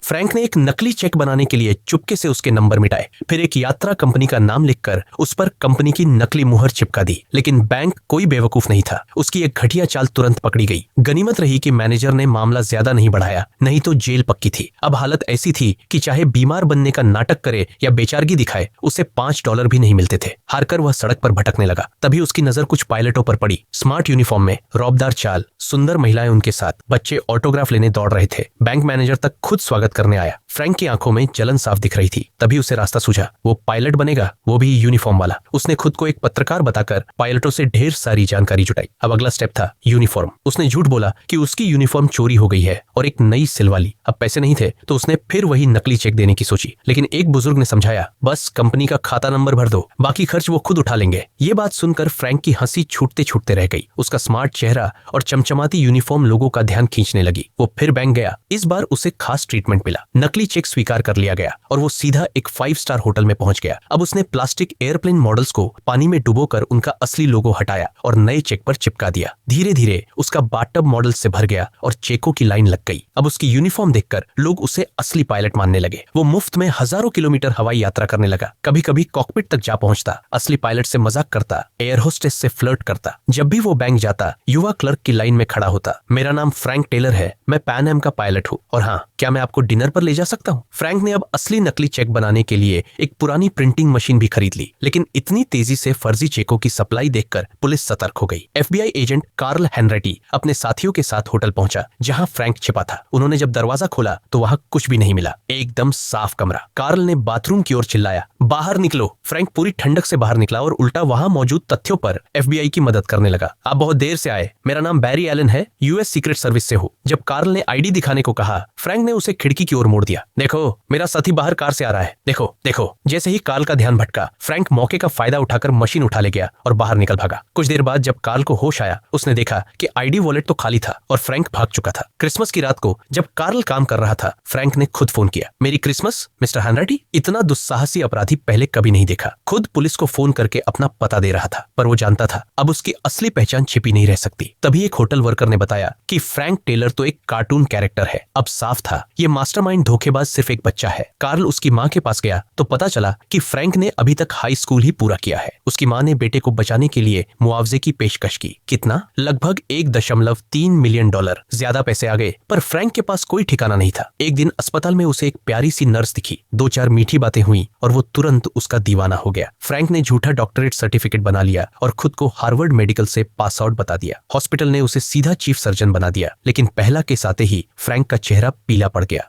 Frank ने एक नकली चेक बनाने के लिए चुपके से उसके नंबर मिटाए, फिर एक यात्रा कंपनी का नाम लिखकर उस पर कंपनी की नकली मुहर चिपका दी। लेकिन बैंक कोई बेवकूफ नहीं था, उसकी एक घटिया चाल तुरंत पकड़ी गई। गनीमत रही कि मैनेजर ने मामला ज्यादा नहीं बढ़ाया, नहीं तो जेल पक्की थी। अब हालत ऐसी थी कि चाहे बीमार बनने का नाटक करे या बेचारगी दिखाए, उसे $5 भी नहीं मिलते थे। हारकर वह सड़क पर भटकने लगा। तभी उसकी नजर कुछ पायलटों पर पड़ी। स्मार्ट यूनिफॉर्म में, रौबदार चाल, सुंदर महिलाएं उनके साथ, बच्चे ऑटोग्राफ लेने दौड़ रहे थे। बैंक मैनेजर तक खुद स्वागत करने आया। फ्रैंक की आंखों में जलन साफ दिख रही थी। तभी उसे रास्ता सूझा, वो पायलट बनेगा, वो भी यूनिफॉर्म वाला। उसने खुद को एक पत्रकार बताकर पायलटों से ढेर सारी जानकारी जुटाई। अब अगला स्टेप था यूनिफॉर्म। उसने झूठ बोला कि उसकी यूनिफॉर्म चोरी हो गई है और एक नई सिलवा ली। अब पैसे नहीं थे तो उसने फिर वही नकली चेक देने की सोची, लेकिन एक बुजुर्ग ने समझाया, बस कंपनी का खाता नंबर भर दो, बाकी खर्च वो खुद उठा लेंगे। ये बात सुनकर फ्रैंक की हंसी छूटते छूटते रह गई। उसका स्मार्ट चेहरा और चमचमाती यूनिफॉर्म लोगों का ध्यान खींचने लगी। वो फिर बैंक गया। इस बार उसे खास ट्रीटमेंट मिला। नकली चेक स्वीकार कर लिया गया और वो सीधा एक 5 स्टार होटल में पहुंच गया। अब उसने प्लास्टिक एयरप्लेन मॉडल्स को पानी में डुबोकर उनका असली लोगो हटाया और नए चेक पर चिपका दिया। धीरे धीरे उसका बाथटब मॉडल से भर गया और चेकों की लाइन लग गई। अब उसकी यूनिफॉर्म देखकर लोग उसे असली पायलट मानने लगे। वो मुफ्त में हजारों किलोमीटर हवाई यात्रा करने लगा। कभी कभी कॉकपिट तक जा पहुंचता, असली पायलट से मजाक करता, एयर होस्टेस से फ्लर्ट करता। जब भी वो बैंक जाता, युवा क्लर्क की लाइन में खड़ा होता। मेरा नाम फ्रैंक टेलर है, मैं पैन एम का पायलट हूँ, और हाँ, क्या मैं आपको डिनर पर ले जा सकता हूँ? फ्रैंक ने अब असली नकली चेक बनाने के लिए एक पुरानी प्रिंटिंग मशीन भी खरीद ली। लेकिन इतनी तेजी से फर्जी चेकों की सप्लाई देखकर पुलिस सतर्क हो गई। FBI एजेंट कार्ल हेनरेटी अपने साथियों के साथ होटल पहुंचा जहां फ्रैंक छिपा था। उन्होंने जब दरवाजा खोला तो वहां कुछ भी नहीं मिला, एकदम साफ कमरा। कार्ल ने बाथरूम की ओर चिल्लाया, बाहर निकलो। फ्रैंक पूरी ठंडक से बाहर निकला और उल्टा वहां मौजूद तथ्यों पर FBI की मदद करने लगा। आप बहुत देर से आए, मेरा नाम बैरी एलन है, US सीक्रेट सर्विस से हूँ। जब कार्ल ने ID दिखाने को कहा, फ्रैंक ने उसे खिड़की की ओर मोड़ दिया। देखो, मेरा साथी बाहर कार से आ रहा है, देखो देखो। जैसे ही कार्ल का ध्यान भटका, फ्रैंक मौके का फायदा उठाकर मशीन उठा ले गया और बाहर निकल भागा। कुछ देर बाद जब कार्ल को होश आया, उसने देखा कि ID वॉलेट तो खाली था और फ्रैंक भाग चुका था। क्रिसमस की रात को जब कार्ल काम कर रहा था, फ्रैंक ने खुद फोन किया, मेरी क्रिसमस मिस्टर हेनरेटी। इतना दुस्साहसी अपराधी पहले कभी नहीं देखा। खुद पुलिस को फोन करके अपना पता दे रहा था, पर वो जानता था अब उसकी असली पहचान छिपी नहीं रह सकती। तभी एक होटल वर्कर ने बताया कि फ्रैंक टेलर तो एक कार्टून कैरेक्टर है। अब साफ था, ये मास्टरमाइंड धोखेबाज सिर्फ एक बच्चा है। कार्ल उसकी माँ के पास गया तो पता चला कि फ्रैंक ने अभी तक हाई स्कूल ही पूरा किया है। उसकी माँ ने बेटे को बचाने के लिए मुआवजे की पेशकश की। कितना? लगभग $1.3 मिलियन। ज्यादा पैसे आ गए, पर फ्रैंक के पास कोई ठिकाना नहीं था। एक दिन अस्पताल में उसे एक प्यारी सी नर्स दिखी। 2-4 मीठी बातें हुई और वो तुरंत उसका दीवाना हो गया। फ्रैंक ने झूठा डॉक्टरेट सर्टिफिकेट बना लिया और खुद को हार्वर्ड मेडिकल से पास आउट बता दिया। हॉस्पिटल ने उसे सीधा चीफ सर्जन बना दिया। लेकिन पहला केस आते ही फ्रैंक का चेहरा पीला पड़ गया।